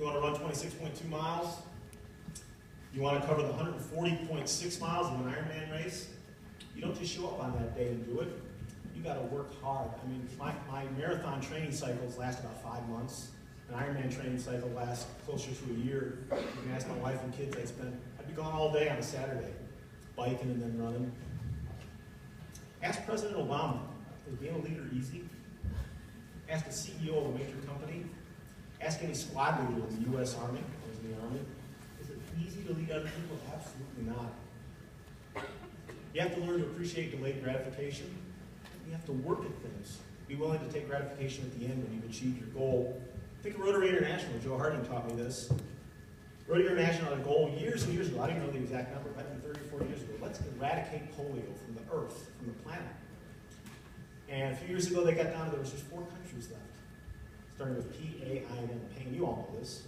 You want to run 26.2 miles? You want to cover the 140.6 miles of an Ironman race? You don't just show up on that day and do it. You got to work hard. I mean, my marathon training cycles last about 5 months. An Ironman training cycle lasts closer to a year. You can ask my wife and kids, I'd be gone all day on a Saturday, biking and then running. Ask President Obama, is being a leader easy? Ask the CEO of a major company. Ask any squad leader in the U.S. Army, or in the Army. Is it easy to lead other people? Absolutely not. You have to learn to appreciate delayed gratification. You have to work at things. Be willing to take gratification at the end when you've achieved your goal. Think of Rotary International. Joe Harding taught me this. Rotary International had a goal years and years ago. I don't even know the exact number, might be 30 or 40 years ago. Let's eradicate polio from the earth, from the planet. And a few years ago, they got down to there was just 4 countries left, starting with P-A-I-N, pain. You all know this.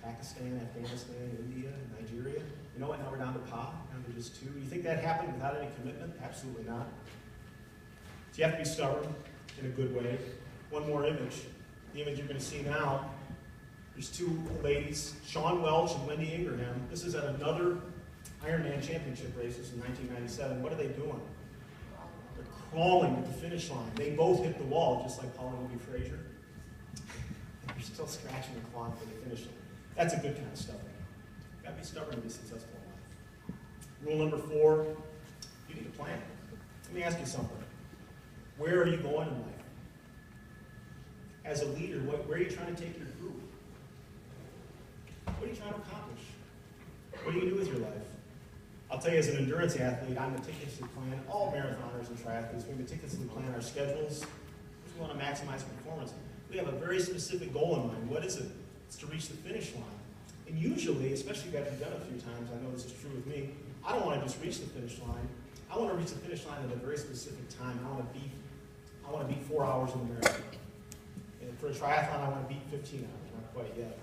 Pakistan, Afghanistan, India, Nigeria. You know what? Now we're down to down to just 2. You think that happened without any commitment? Absolutely not. So you have to be stubborn in a good way. One more image. The image you're going to see now. There's 2 ladies, Shawn Welch and Wendy Ingraham. This is at another Ironman championship race. This is in 1997. What are they doing? They're crawling to the finish line. They both hit the wall, just like Paul and Louis Frazier. They're still scratching and clawing for the finish line. That's a good kind of stubborn. You've got to be stubborn to be successful in life. Rule number 4, you need a plan. Let me ask you something. Where are you going in life? As a leader, where are you trying to take your group? What are you trying to accomplish? What do you do with your life? I'll tell you, as an endurance athlete, I meticulously plan, all marathoners and triathletes, we meticulously plan our schedules. We want to maximize performance. We have a very specific goal in mind. What is it? It's to reach the finish line. And usually, especially if you've done it a few times, I know this is true with me, I don't want to just reach the finish line. I want to reach the finish line at a very specific time. I want to beat 4 hours in the marathon. And for a triathlon, I want to beat 15 hours, not quite yet.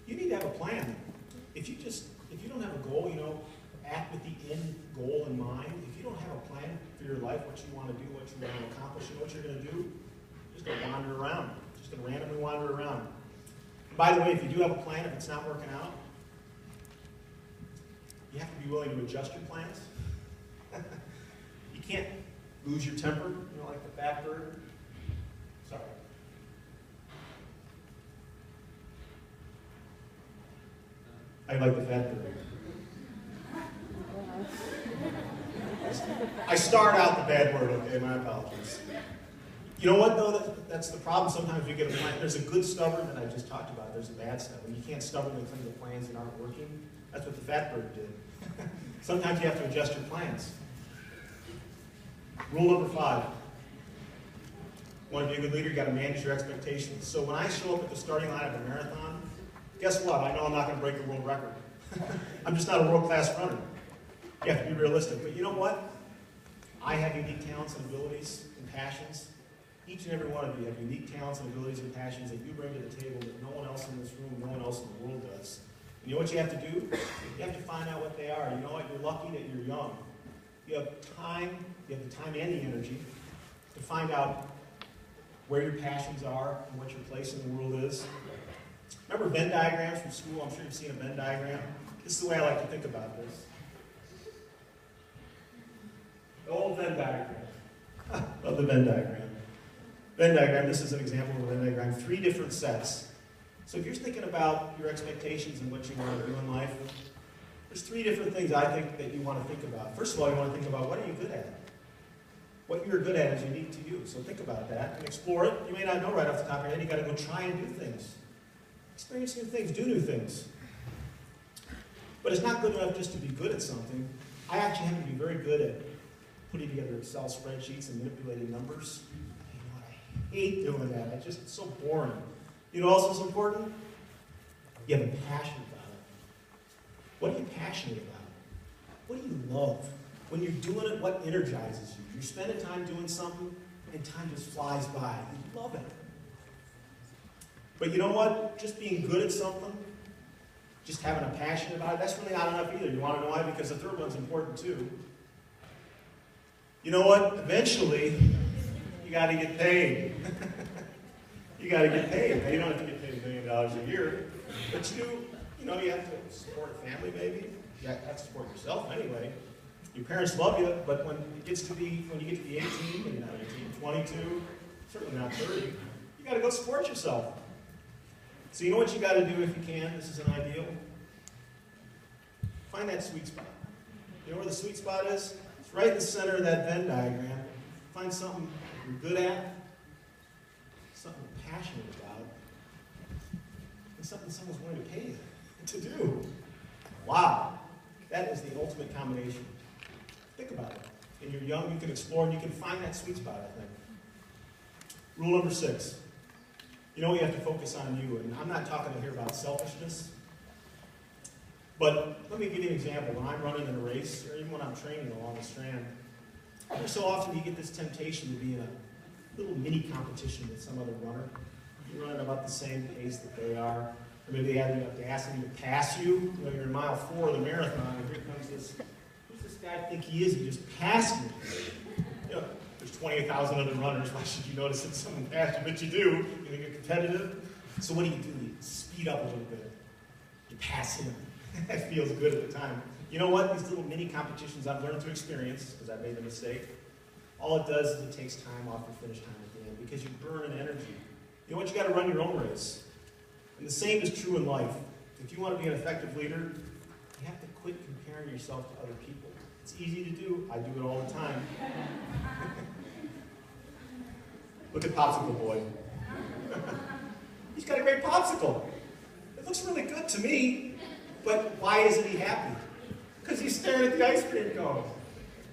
You need to have a plan. If you don't have a goal, act with the end goal in mind. If you don't have a plan for your life, what you want to do, what you want to accomplish, what you're going to do, you're just going to wander around. Just going to randomly wander around. And by the way, if you do have a plan, if it's not working out, you have to be willing to adjust your plans. You can't lose your temper, like the fat bird. Sorry. I like the fat bird. I start out the bad word, okay? My apologies. You know what, though? That's the problem. Sometimes we get a plan. There's a good stubborn that I just talked about. There's a bad stubborn. You can't stubbornly cling to plans that aren't working. That's what the fat bird did. Sometimes you have to adjust your plans. Rule number 5. Want to be a good leader, you got to manage your expectations. So when I show up at the starting line of a marathon, guess what? I know I'm not going to break the world record. I'm just not a world-class runner. You have to be realistic. But you know what? I have unique talents and abilities and passions. Each and every one of you have unique talents and abilities and passions that you bring to the table that no one else in this room, no one else in the world does. And you know what you have to do? You have to find out what they are. You know what? You're lucky that you're young. You have time, you have the time and the energy to find out where your passions are and what your place in the world is. Remember Venn diagrams from school? I'm sure you've seen a Venn diagram. This is the way I like to think about this. The old Venn diagram. Love the Venn diagram. Venn diagram, this is an example of a Venn diagram. 3 different sets. So if you're thinking about your expectations and what you want to do in life, there's 3 different things I think that you want to think about. First of all, you want to think about what are you good at? What you're good at is unique to you. So think about that and explore it. You may not know right off the top of your head. You've got to go try and do things. Experience new things. Do new things. But it's not good enough just to be good at something. I actually have to be very good at putting together Excel spreadsheets and manipulating numbers. I hate doing that. It's so boring. You know what else is important? You have a passion about it. What are you passionate about? What do you love? When you're doing it, what energizes you? You're spending time doing something, and time just flies by. You love it. But you know what? Just being good at something, just having a passion about it, that's really not enough either. You want to know why? Because the third one's important too. You know what? Eventually, you got to get paid. You got to get paid. You don't have to get paid million a year. But you have to support a family maybe. You have to support yourself anyway. Your parents love you, but when you get to be 18, maybe not 18, 22, certainly not 30, you got to go support yourself. So you know what you got to do if you can? This is an ideal. Find that sweet spot. You know where the sweet spot is? It's right in the center of that Venn diagram. Find something you're good at, something you're passionate about, and something someone's willing to pay you to do. Wow, that is the ultimate combination. Think about it. And you're young, you can explore, and you can find that sweet spot, I think. Rule number 6. You know you have to focus on you, and I'm not talking here about selfishness, but let me give you an example. When I'm running in a race, or even when I'm training along the strand, every so often you get this temptation to be in a little mini competition with some other runner. You're running about the same pace that they are, or maybe they have the audacity to pass you. You know, you're in mile 4 of the marathon, and here comes this, who's this guy think he is? He just passed me. You know, there's 20,000 other runners. Why should you notice that someone passed you? But you do. You get competitive. So what do? You speed up a little bit. You pass him. That feels good at the time. You know what? These little mini competitions I've learned to experience, because I made a mistake, all it does is it takes time off your finish time at the end, because you burn energy. You know what? You got to run your own race. And the same is true in life. If you want to be an effective leader, you have to quit comparing yourself to other people. It's easy to do. I do it all the time. Look at Popsicle Boy. He's got a great popsicle. It looks really good to me, but why isn't he happy? Because he's staring at the ice cream cone.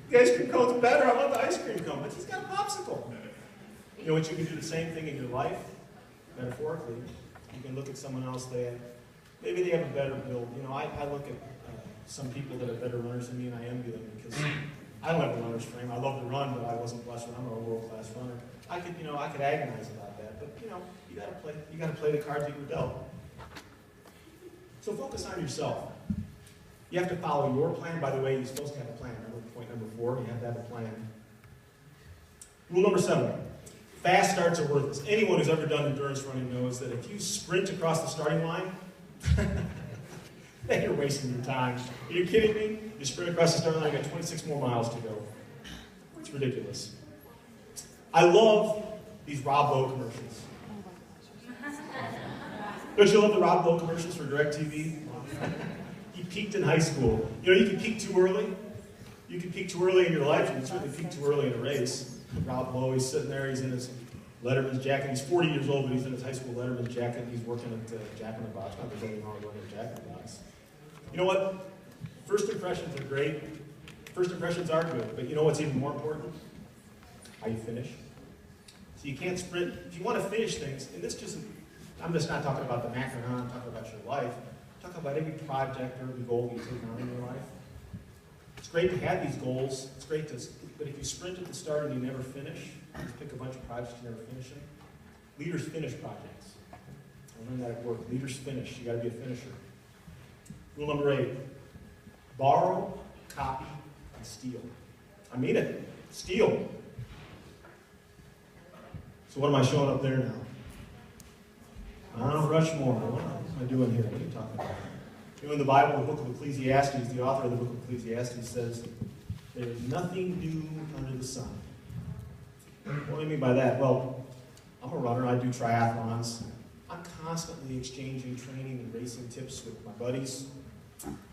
The ice cream cone's better. I love the ice cream cone, but he's got a popsicle. You know what? You can do the same thing in your life, metaphorically. You can look at someone else. Maybe they have a better build. You know, I look at some people that are better runners than me, and I envy them because I don't have a runner's frame. I love to run, but I wasn't blessed when I'm a world-class runner. I could agonize about that, but you got to play the cards that you're dealt. So focus on yourself. You have to follow your plan. By the way, you're supposed to have a plan. Remember point number 4, you have to have a plan. Rule number 7, fast starts are worthless. Anyone who's ever done endurance running knows that if you sprint across the starting line, then you're wasting your time. Are you kidding me? You sprint across the starting line, you got 26 more miles to go. It's ridiculous. I love these Rob Lowe commercials. Don't you love the Rob Lowe commercials for DirecTV? He peaked in high school. You know, you can peak too early. You can peak too early in your life. You can certainly peak too early in a race. Rob Lowe, he's sitting there. He's in his Letterman's jacket. He's 40 years old, but he's in his high school Letterman's jacket. He's working at Jack in the Box. Not there's anything wrong with working at Jack in the Box. You know what? First impressions are great. First impressions are good. But you know what's even more important? How you finish. So you can't sprint. If you want to finish things, and I'm just not talking about the macron, I'm talking about your life. I'm talking about every project or every goal you take on in your life. It's great to have these goals. It's great but if you sprint at the start and you never finish, you just pick a bunch of projects and never finish them. Leaders finish projects. I learned that at work. Leaders finish. You got to be a finisher. Rule number 8: borrow, copy, and steal. I mean it. Steal. So what am I showing up there now? Rushmore. What am I doing here? What are you talking about? You know, in the Bible, the book of Ecclesiastes, the author of the book of Ecclesiastes says, there is nothing new under the sun. What do I mean by that? Well, I'm a runner. I do triathlons. I'm constantly exchanging training and racing tips with my buddies.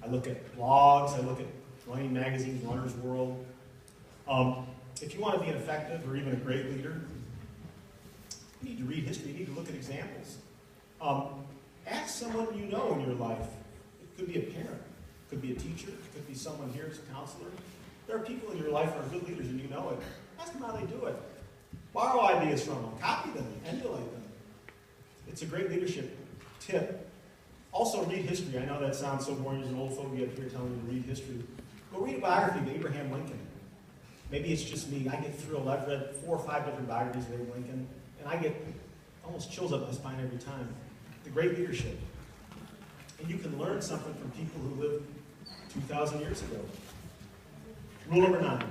I look at blogs. I look at running magazines, Runner's World. If you want to be an effective or even a great leader, you need to read history. You need to look at examples. Ask someone you know in your life. It could be a parent. It could be a teacher. It could be someone here as a counselor. There are people in your life who are good leaders and you know it. Ask them how they do it. Borrow ideas from them. Copy them. Emulate them. It's a great leadership tip. Also, read history. I know that sounds so boring as an old phobia up here telling you to read history. Go read a biography of Abraham Lincoln. Maybe it's just me. I get thrilled. I've read 4 or 5 different biographies of Abraham Lincoln, and I get almost chills up my spine every time. The great leadership. And you can learn something from people who lived 2,000 years ago. Rule number 9.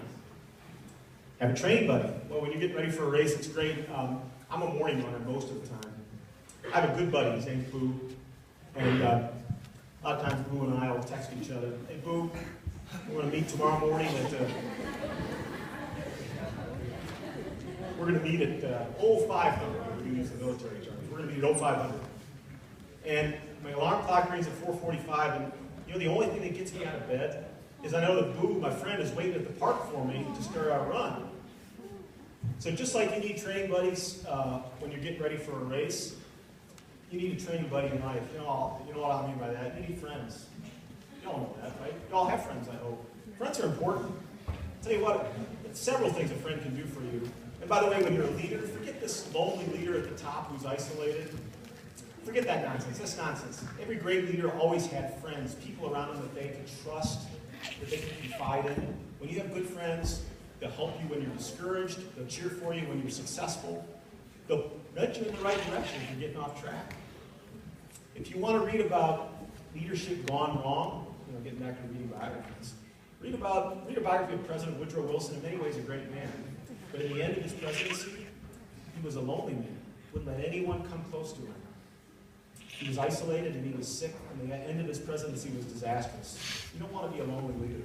Have a training buddy. Well, when you get ready for a race, it's great. I'm a morning runner most of the time. I have a good buddy, his name's Boo, and a lot of times Boo and I will text each other, hey Boo, we're going to meet tomorrow morning at, we're going to meet at 0500, we use the military terms, we're going to meet at 0500. And my alarm clock rings at 4:45, and you know the only thing that gets me out of bed is I know that Boo, my friend, is waiting at the park for me to start our run. So just like you need training buddies when you're getting ready for a race, you need a training buddy in life. You know what I mean by that. You need friends. You all know that, right? You all have friends, I hope. Friends are important. I'll tell you what, several things a friend can do for you. And by the way, when you're a leader, forget this lonely leader at the top who's isolated. Forget that nonsense. That's nonsense. Every great leader always had friends, people around them that they could trust, that they could confide in. When you have good friends, they'll help you when you're discouraged. They'll cheer for you when you're successful. They'll nudge you in the right direction if you're getting off track. If you want to read about leadership gone wrong, getting back to reading biographies, read a biography of President Woodrow Wilson. In many ways, a great man. But at the end of his presidency, he was a lonely man. Wouldn't let anyone come close to him. He was isolated and he was sick, and the end of his presidency was disastrous. You don't want to be a lonely leader.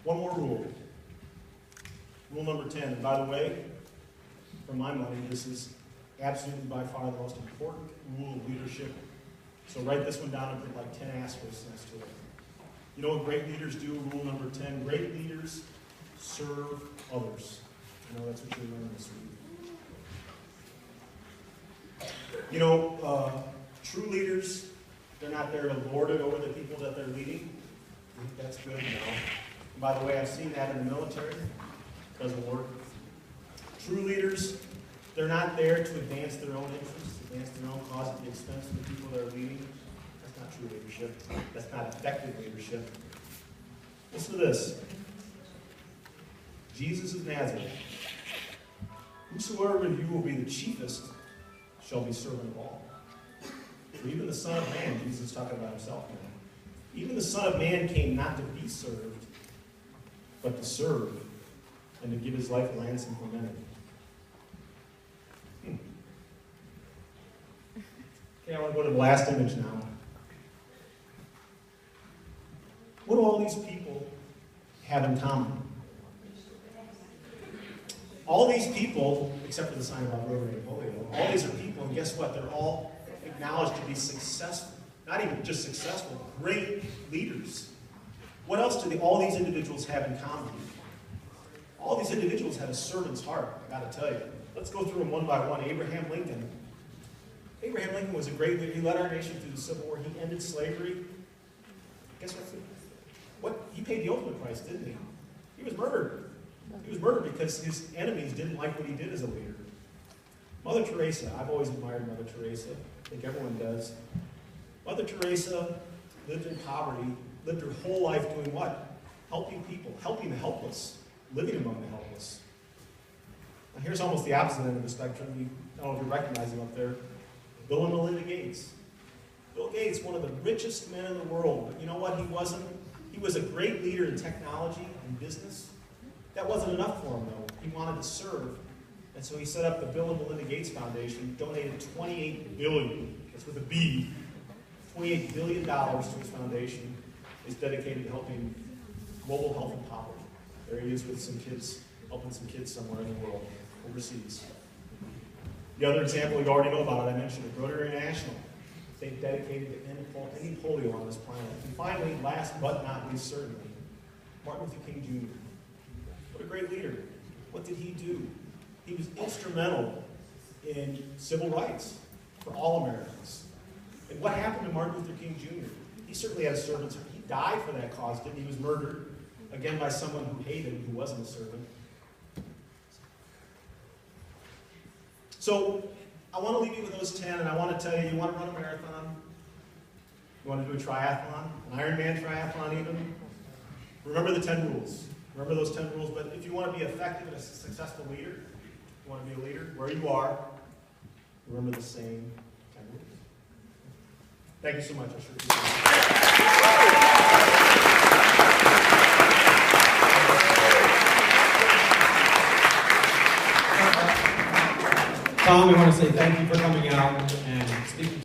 One more rule. Rule number 10. And by the way, for my money, this is absolutely by far the most important rule of leadership. So write this one down and put like 10 asterisks next to it. You know what great leaders do? Rule number 10. Great leaders serve others. I know that's what you're learning this week. You know, true leaders, they're not there to lord it over the people that they're leading. I think that's good now. And by the way, I've seen that in the military. It doesn't work. True leaders, they're not there to advance their own interests, advance their own cause at the expense of the people they're leading. That's not true leadership. That's not effective leadership. Listen to this. Jesus of Nazareth. Whosoever of you will be the chiefest shall be servant of all. For even the Son of Man, Jesus is talking about himself now, even the Son of Man came not to be served, but to serve, and to give his life a ransom for many. Okay, I want to go to the last image now. What do all these people have in common? All these people, except for the sign about rotary and polio, all these are people, and guess what? They're all acknowledged to be successful. Not even just successful, great leaders. What else do all these individuals have in common? All these individuals had a servant's heart, I got to tell you. Let's go through them one by one. Abraham Lincoln. Abraham Lincoln was a great leader. He led our nation through the Civil War. He ended slavery. Guess what? He paid the ultimate price, didn't he? He was murdered. He was murdered because his enemies didn't like what he did as a leader. Mother Teresa, I've always admired Mother Teresa. I think everyone does. Mother Teresa lived in poverty, lived her whole life doing what? Helping people, helping the helpless, living among the helpless. Now here's almost the opposite end of the spectrum. I don't know if you recognize him up there. Bill and Melinda Gates. Bill Gates, one of the richest men in the world. But you know what? He was a great leader in technology and business. That wasn't enough for him, though. He wanted to serve. And so he set up the Bill and Melinda Gates Foundation, donated $28 billion, that's with a B, $28 billion to his foundation. Is dedicated to helping global health and poverty. There he is with some kids, helping some kids somewhere in the world, overseas. The other example you already know about it, I mentioned it, Rotary International. They've dedicated to ending polio on this planet. And finally, last but not least, certainly, Martin Luther King Jr. What a great leader. What did he do? He was instrumental in civil rights for all Americans. And what happened to Martin Luther King Jr.? He certainly had a servant's heart. He died for that cause, didn't he? He was murdered, again, by someone who hated him, who wasn't a servant. So, I want to leave you with those 10, and I want to tell you, you want to run a marathon? You want to do a triathlon? An Ironman triathlon even? Remember the 10 rules. Remember those 10 rules, but if you want to be effective and a successful leader, you want to be a leader, where you are, remember the same 10 rules. Thank you so much. I sure appreciate it. Tom, I want to say thank you for coming out.